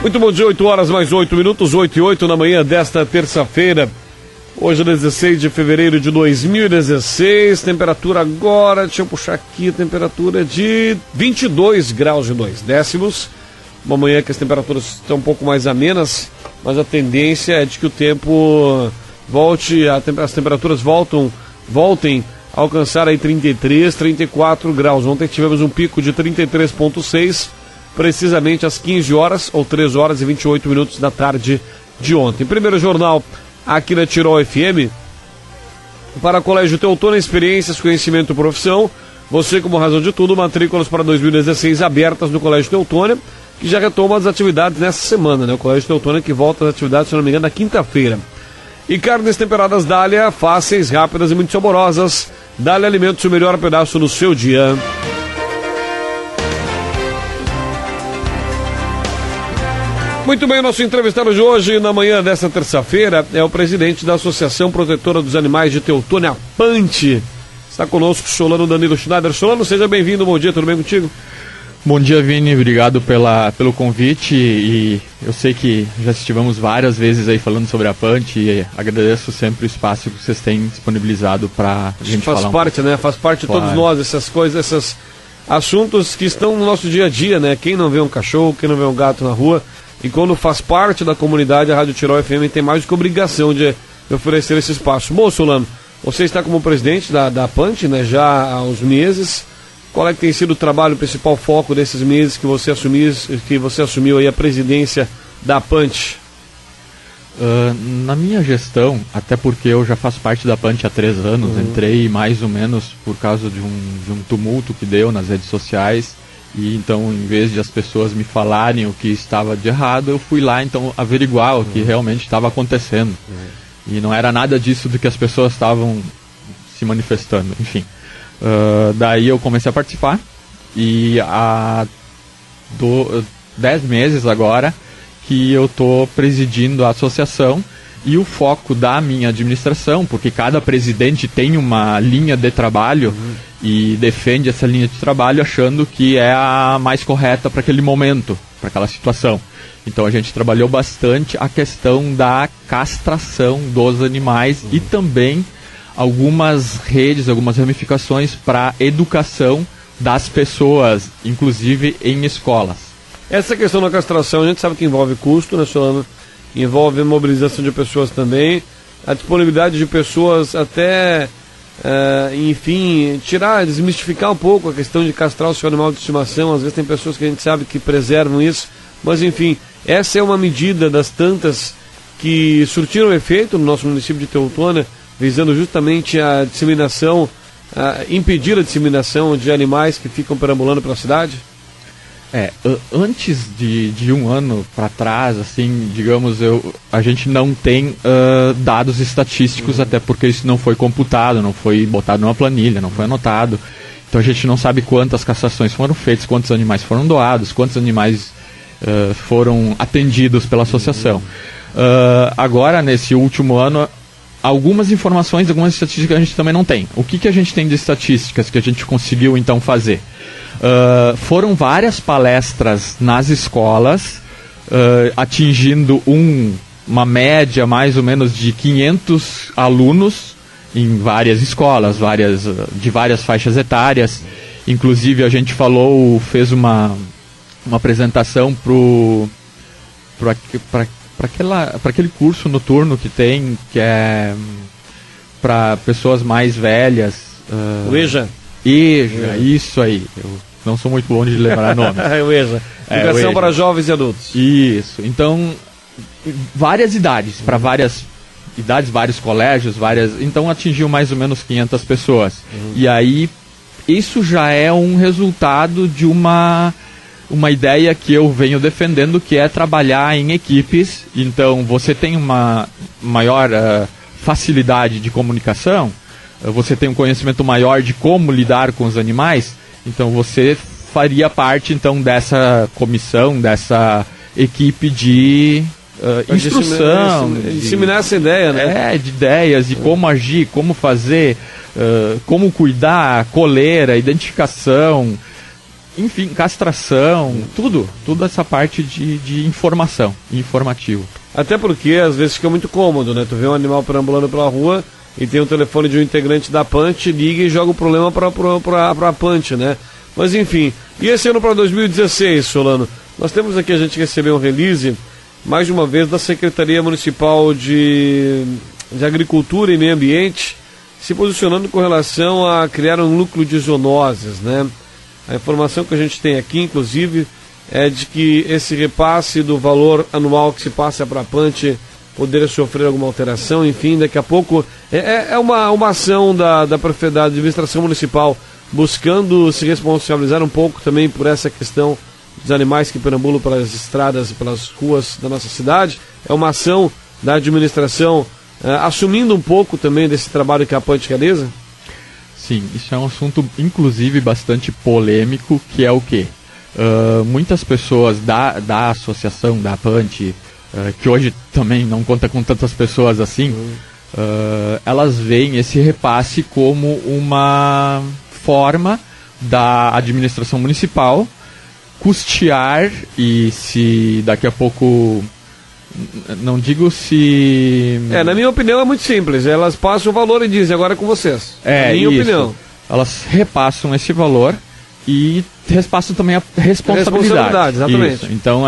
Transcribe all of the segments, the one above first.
Muito bom dia, 8 horas mais 8 minutos, 8 e 8 na manhã desta terça-feira. Hoje é 16 de fevereiro de 2016, temperatura agora, deixa eu puxar aqui, temperatura de 22 graus e 2 décimos. Uma manhã que as temperaturas estão um pouco mais amenas, mas a tendência é de que o tempo volte, as temperaturas voltem a alcançar aí 33, 34 graus. Ontem tivemos um pico de 33,6, precisamente às 15 horas, ou 3 horas e 28 minutos da tarde de ontem. Primeiro jornal aqui na Tirol FM, para Colégio Teutônia, experiências, conhecimento e profissão. Você, como razão de tudo, matrículas para 2016 abertas no Colégio Teutônia, que já retoma as atividades nessa semana, né? O Colégio Teutônia que volta às atividades, se não me engano, na quinta-feira. E carnes temperadas Dália, fáceis, rápidas e muito saborosas. Dália Alimentos, o melhor pedaço no seu dia. Muito bem, nosso entrevistado de hoje, na manhã desta terça-feira, é o presidente da Associação Protetora dos Animais de Teutônia, APANTE. Está conosco Solano Danilo Schneider. Solano, seja bem-vindo, bom dia, tudo bem contigo? Bom dia, Vini, obrigado pelo convite, e eu sei que já estivemos várias vezes aí falando sobre a APANTE e agradeço sempre o espaço que vocês têm disponibilizado para a gente falar. Faz parte, né? Faz parte de todos nós, essas coisas, esses assuntos que estão no nosso dia a dia, né? Quem não vê um cachorro, quem não vê um gato na rua, e quando faz parte da comunidade, a Rádio Tirol FM tem mais do que obrigação de oferecer esse espaço. Bom, Solano, você está como presidente da APANTE, né? Já há uns meses. Qual é que tem sido o trabalho, o principal foco desses meses que você assumiu aí a presidência da APANTE? Na minha gestão, até porque eu já faço parte da APANTE há 3 anos, entrei mais ou menos por causa de um tumulto que deu nas redes sociais, e então, em vez de as pessoas me falarem o que estava de errado, eu fui lá então averiguar o que realmente estava acontecendo. E não era nada disso do que as pessoas estavam se manifestando, enfim. Daí eu comecei a participar, e há 10 meses agora que eu estou presidindo a associação, e o foco da minha administração, porque cada presidente tem uma linha de trabalho e defende essa linha de trabalho achando que é a mais correta para aquele momento, para aquela situação. Então a gente trabalhou bastante a questão da castração dos animais e também algumas redes, algumas ramificações para educação das pessoas, inclusive em escolas. Essa questão da castração, a gente sabe que envolve custo, né, Solano? Envolve a mobilização de pessoas também, a disponibilidade de pessoas até, enfim, desmistificar um pouco a questão de castrar o seu animal de estimação. Às vezes tem pessoas que a gente sabe que preservam isso, mas enfim, essa é uma medida das tantas que surtiram efeito no nosso município de Teutônia, visando justamente a disseminação, impedir a disseminação de animais que ficam perambulando pela cidade? Antes de um ano para trás, assim, digamos, a gente não tem dados estatísticos, até porque isso não foi computado, não foi botado numa planilha, não foi anotado. Então a gente não sabe quantas castrações foram feitas, quantos animais foram doados, quantos animais foram atendidos pela associação. Agora, nesse último ano, algumas informações, algumas estatísticas a gente também não tem. O que a gente tem de estatísticas que a gente conseguiu então fazer? Foram várias palestras nas escolas, atingindo uma média mais ou menos de 500 alunos em várias escolas, de várias faixas etárias. Inclusive a gente fez uma apresentação para aquele curso noturno que tem, que é para pessoas mais velhas. O EJA, isso aí. Eu não sou muito bom de lembrar nomes. O EJA. Educação para jovens e adultos. Isso. Então, várias idades, para várias idades, vários colégios, então atingiu mais ou menos 500 pessoas. E aí, isso já é um resultado de uma ideia que eu venho defendendo, que é trabalhar em equipes. Então, você tem uma maior facilidade de comunicação, você tem um conhecimento maior de como lidar com os animais, então você faria parte então dessa comissão, dessa equipe de instrução, disseminar essa ideia, né? De ideias, de como agir, como fazer, como cuidar, coleira, identificação. enfim, castração, tudo essa parte de informação, informativo. Até porque às vezes fica muito cômodo, né? Tu vê um animal perambulando pela rua e tem o telefone de um integrante da Punch, liga e joga o problema para a Punch, né? Mas enfim, e esse ano para 2016, Solano, nós temos aqui, a gente recebeu um release, mais de uma vez, da Secretaria Municipal de Agricultura e Meio Ambiente, se posicionando com relação a criar um núcleo de zoonoses, né? A informação que a gente tem aqui, inclusive, é de que esse repasse do valor anual que se passa para a Punch poderia sofrer alguma alteração, enfim, daqui a pouco é uma ação da administração municipal buscando se responsabilizar um pouco também por essa questão dos animais que perambulam pelas estradas e pelas ruas da nossa cidade. É uma ação da administração assumindo um pouco também desse trabalho que a Punch realiza? Sim, isso é um assunto inclusive bastante polêmico, que é o quê? Muitas pessoas da associação, da Punch, que hoje também não conta com tantas pessoas assim, elas veem esse repasse como uma forma da administração municipal custear, e se daqui a pouco, não digo se... na minha opinião é muito simples, elas passam o valor e dizem, agora é com vocês. Na minha opinião. Elas repassam esse valor e repassam também a responsabilidade. Exatamente. Isso. Então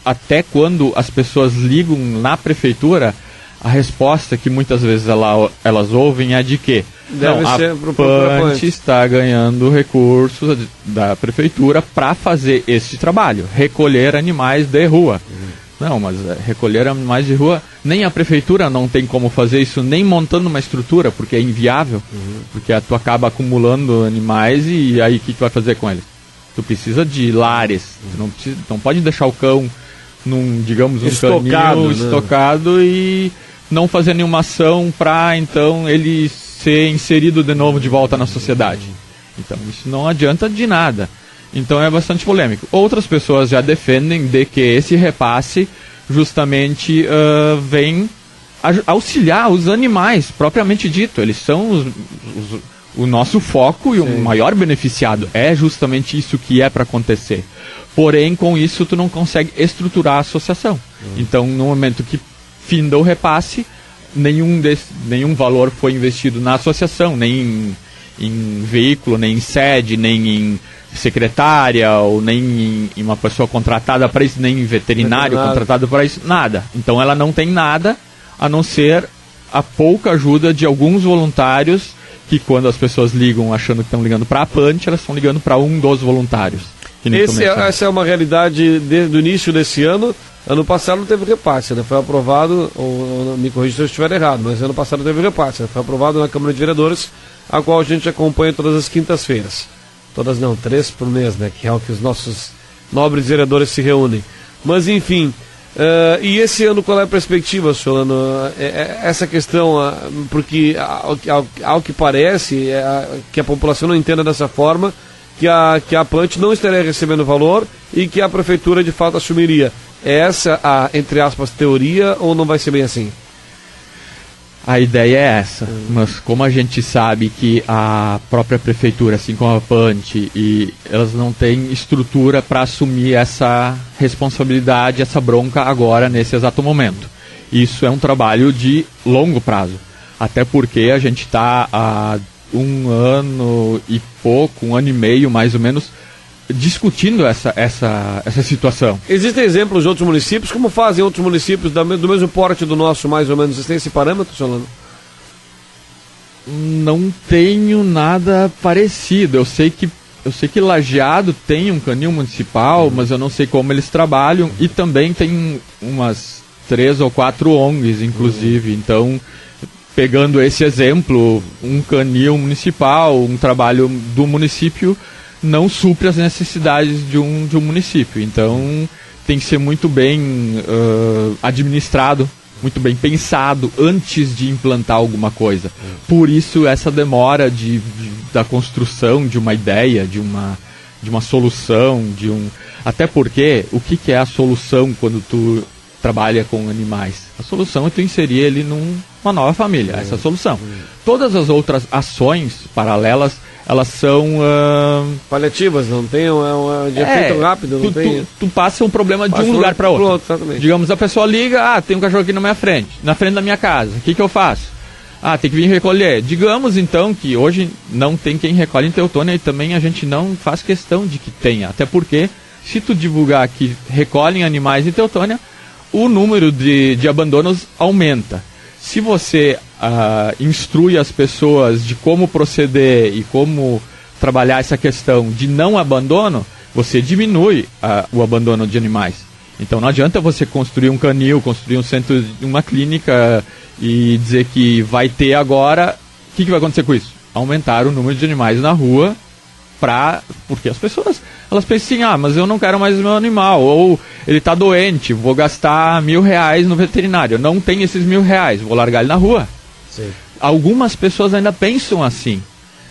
até quando as pessoas ligam na prefeitura, a resposta que muitas vezes elas ouvem é de que a Punch está ganhando recursos da prefeitura para fazer esse trabalho, recolher animais de rua. Não, mas recolher animais de rua, nem a prefeitura não tem como fazer isso, nem montando uma estrutura, porque é inviável, porque tu acaba acumulando animais e aí o que tu vai fazer com eles? Tu precisa de lares, tu não pode deixar o cão num, digamos, canil estocado e não fazer nenhuma ação para então ele ser inserido de novo de volta na sociedade. Então isso não adianta de nada. Então é bastante polêmico. Outras pessoas já defendem de que esse repasse justamente vem auxiliar os animais, propriamente dito. Eles são o nosso foco e o maior beneficiado. É justamente isso que é para acontecer. Porém, com isso, tu não consegue estruturar a associação. Então, no momento que finda o repasse, nenhum valor foi investido na associação, nem em veículo, nem em sede, nem em secretária, ou nem em uma pessoa contratada para isso, nem em veterinário contratado para isso, nada. Então ela não tem nada a não ser a pouca ajuda de alguns voluntários, que quando as pessoas ligam achando que estão ligando para a Punch, elas estão ligando para um dos voluntários. Essa é uma realidade desde o início desse ano. Ano passado não teve repasse, né? Foi aprovado, ou me corrija se eu estiver errado, mas ano passado teve repasse, né? Foi aprovado na Câmara de Vereadores, a qual a gente acompanha todas as quintas-feiras. Todas não, 3 por mês, né? Que é o que os nossos nobres vereadores se reúnem. Mas enfim, e esse ano qual é a perspectiva, Solano? Essa questão, porque ao que parece, que a população não entenda dessa forma, que a Punch não estaria recebendo valor e que a prefeitura de fato assumiria. É essa a, entre aspas, teoria, ou não vai ser bem assim? A ideia é essa, mas como a gente sabe que a própria prefeitura, assim como a Punch, elas não têm estrutura para assumir essa responsabilidade, essa bronca agora, nesse exato momento. Isso é um trabalho de longo prazo, até porque a gente está há 1 ano e pouco, 1 ano e meio mais ou menos, discutindo essa situação. Existem exemplos de outros municípios? Como fazem outros municípios do mesmo porte do nosso, mais ou menos? Vocês têm esse parâmetro, Solano? Não tenho nada parecido. Eu sei que Lajeado tem um canil municipal, mas eu não sei como eles trabalham, e também tem umas 3 ou 4 ONGs, inclusive. Então, pegando esse exemplo, um canil municipal, um trabalho do município, não supre as necessidades de um município. Então tem que ser muito bem administrado, muito bem pensado antes de implantar alguma coisa. Por isso essa demora da construção de uma ideia, de uma solução, até porque o que é a solução quando tu trabalha com animais? A solução é tu inserir ele numa nova família. Essa é a solução. Todas as outras ações paralelas, elas são... paliativas, não tem de efeito rápido, não tem... Tu passa um problema de um lugar para outro. Exatamente. Digamos, a pessoa liga, tem um cachorro aqui na minha frente, na frente da minha casa, o que eu faço? Tem que vir recolher. Digamos, então, que hoje não tem quem recolhe em Teutônia e também a gente não faz questão de que tenha, até porque, se tu divulgar que recolhem animais em Teutônia, o número de abandonos aumenta. Se você instrui as pessoas de como proceder e como trabalhar essa questão de não abandono, você diminui o abandono de animais. Então não adianta você construir um canil, construir um centro, uma clínica e dizer que vai ter agora. O que vai acontecer com isso? Aumentar o número de animais na rua, porque as pessoas elas pensam assim, mas eu não quero mais o meu animal, ou ele está doente, vou gastar R$1.000 no veterinário, eu não tenho esses R$1.000, vou largar ele na rua. Sim. Algumas pessoas ainda pensam assim,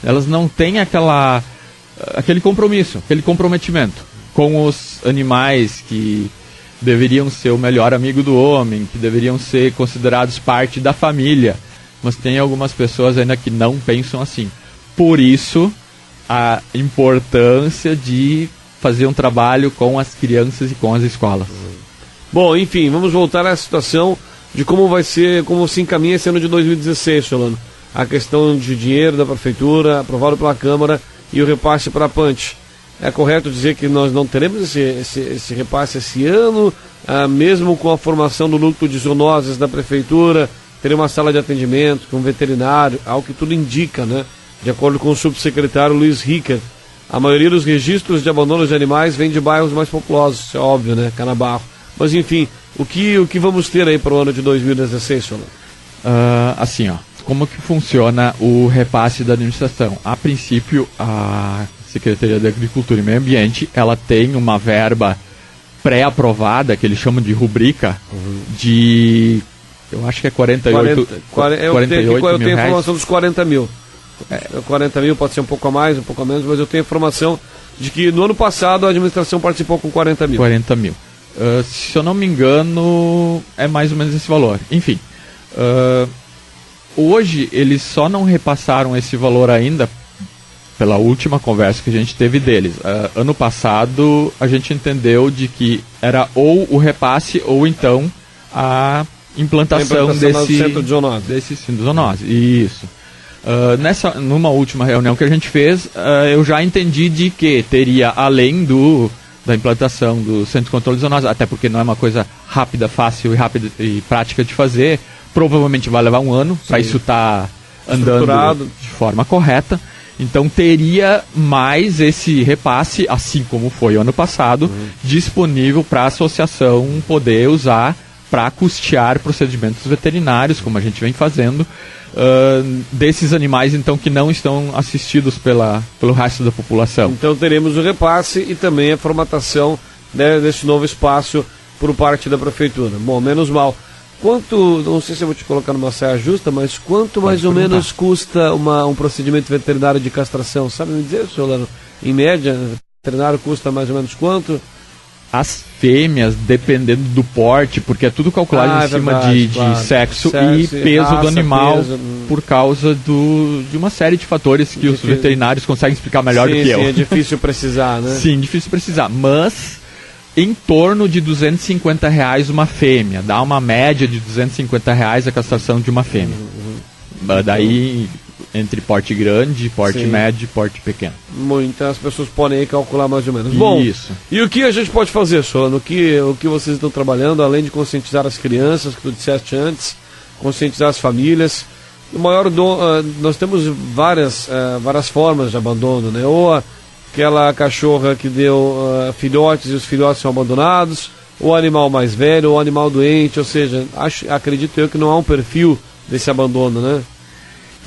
elas não têm aquele compromisso, aquele comprometimento com os animais que deveriam ser o melhor amigo do homem, que deveriam ser considerados parte da família, mas tem algumas pessoas ainda que não pensam assim. Por isso, a importância de fazer um trabalho com as crianças e com as escolas. Bom, enfim, vamos voltar à situação de como vai ser, como se encaminha esse ano de 2016, Solano. A questão de dinheiro da prefeitura, aprovado pela Câmara, e o repasse para a Punch. É correto dizer que nós não teremos esse repasse esse ano, mesmo com a formação do núcleo de zoonoses da prefeitura, teria uma sala de atendimento com um veterinário, algo que tudo indica, né? De acordo com o subsecretário Luiz Ricker, a maioria dos registros de abandono de animais vem de bairros mais populosos, isso é óbvio, né? Canabarro. Mas enfim, o que vamos ter aí para o ano de 2016, Solano? Assim, como que funciona o repasse da administração? A princípio, a Secretaria da Agricultura e Meio Ambiente, ela tem uma verba pré-aprovada, que eles chamam de rubrica, de... Eu acho que é 48 eu tenho reais. Informação dos 40 mil. 40 mil pode ser um pouco a mais, um pouco a menos, mas eu tenho informação de que no ano passado a administração participou com 40 mil. 40 mil. Se eu não me engano, é mais ou menos esse valor. Enfim, hoje eles só não repassaram esse valor ainda pela última conversa que a gente teve deles. Ano passado a gente entendeu de que era ou o repasse ou então a implantação desse centro de zoonose. Desse centro de zoonose. Isso. Numa última reunião que a gente fez, eu já entendi de que teria, além da implantação do Centro de Controle de Zoonose, até porque não é uma coisa rápida, fácil e prática de fazer, provavelmente vai levar um ano para isso estar andando de forma correta. Então teria mais esse repasse, assim como foi o ano passado, disponível para a associação poder usar para custear procedimentos veterinários, como a gente vem fazendo, desses animais então que não estão assistidos pelo resto da população. Então teremos o repasse e também a formatação, né, desse novo espaço por parte da prefeitura. Bom, menos mal. Quanto, não sei se eu vou te colocar numa saia justa, mas quanto mais ou menos custa um procedimento veterinário de castração? Sabe me dizer, Solano? Em média, o veterinário custa mais ou menos quanto? As fêmeas, dependendo do porte, porque é tudo calculado em cima de sexo e peso raça, do animal, por causa de uma série de fatores que os veterinários conseguem explicar melhor do que eu. Sim, é difícil precisar, né? Sim, difícil precisar, mas em torno de R$250 uma fêmea, dá uma média de R$250 a castração de uma fêmea. Daí, entre porte grande, porte médio e porte pequeno. Muitas pessoas podem aí calcular mais ou menos. Isso. Bom, e o que a gente pode fazer, Solano? O que vocês estão trabalhando, além de conscientizar as crianças, que tu disseste antes, conscientizar as famílias? O maior nós temos várias formas de abandono, né? Ou aquela cachorra que deu filhotes e os filhotes são abandonados, ou animal mais velho, ou animal doente, ou seja, acredito eu que não há um perfil desse abandono, né?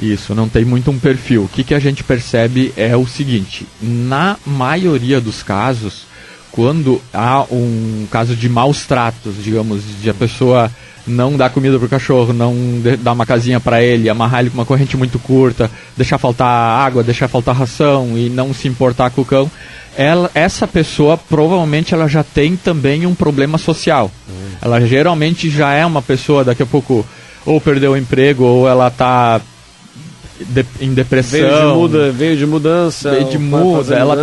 Isso, não tem muito um perfil. O que a gente percebe é o seguinte: na maioria dos casos, quando há um caso de maus tratos, digamos, de a pessoa não dar comida para o cachorro, não dar uma casinha para ele, amarrar ele com uma corrente muito curta, deixar faltar água, deixar faltar ração e não se importar com o cão, essa pessoa provavelmente ela já tem também um problema social. Ela geralmente já é uma pessoa, daqui a pouco, ou perdeu o emprego, ou ela está em depressão. Veio de mudança.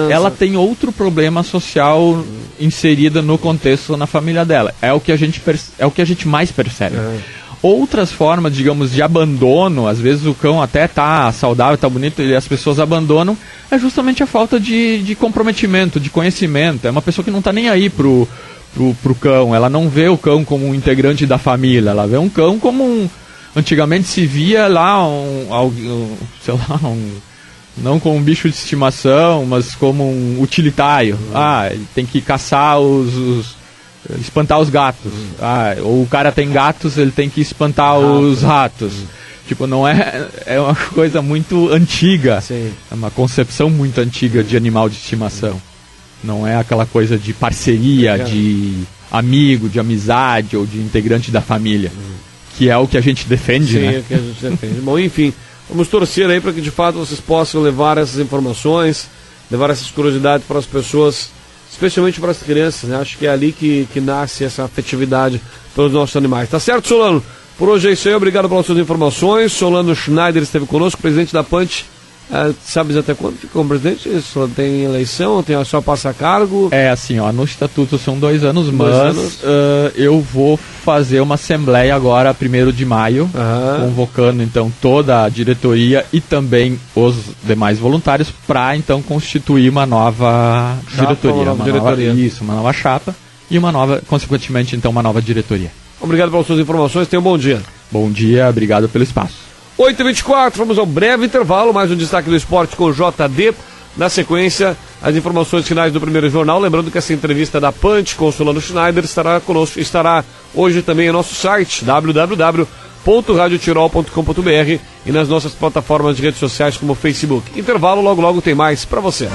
Ela tem outro problema social inserido no contexto na família dela. É o que a gente mais percebe. Outras formas, digamos, de abandono, às vezes o cão até tá saudável, tá bonito, e as pessoas abandonam, é justamente a falta de comprometimento, de conhecimento. É uma pessoa que não tá nem aí pro cão. Ela não vê o cão como um integrante da família. Ela vê um cão como antigamente se via lá não como um bicho de estimação, mas como um utilitário. Ele tem que caçar espantar os gatos. Ou o cara tem gatos, ele tem que espantar os ratos. Tipo, não é uma coisa muito antiga. Sim. É uma concepção muito antiga de animal de estimação. Não é aquela coisa de parceria, de amigo, de amizade ou de integrante da família. Que é o que a gente defende, né? Sim, é o que a gente defende. Bom, enfim, vamos torcer aí para que de fato vocês possam levar essas informações, levar essas curiosidades para as pessoas, especialmente para as crianças, né? Acho que é ali que nasce essa afetividade pelos nossos animais. Tá certo, Solano? Por hoje é isso aí, obrigado pelas suas informações. Solano Schneider esteve conosco, presidente da Punch. Sabes até quando fica como presidente? Só tem eleição, só passa cargo? Assim, no estatuto são 2 anos, mas eu vou fazer uma assembleia agora, 1º de maio, convocando então toda a diretoria e também os demais voluntários para então constituir uma nova diretoria. Uma nova chapa e consequentemente então uma nova diretoria. Obrigado pelas suas informações, tenha um bom dia. Bom dia, obrigado pelo espaço. 8h24, vamos ao breve intervalo, mais um destaque do esporte com o JD. Na sequência, as informações finais do primeiro jornal. Lembrando que essa entrevista da Punch com o Solano Schneider estará hoje também em nosso site, www.radiotirol.com.br e nas nossas plataformas de redes sociais como o Facebook. Intervalo, logo tem mais para você.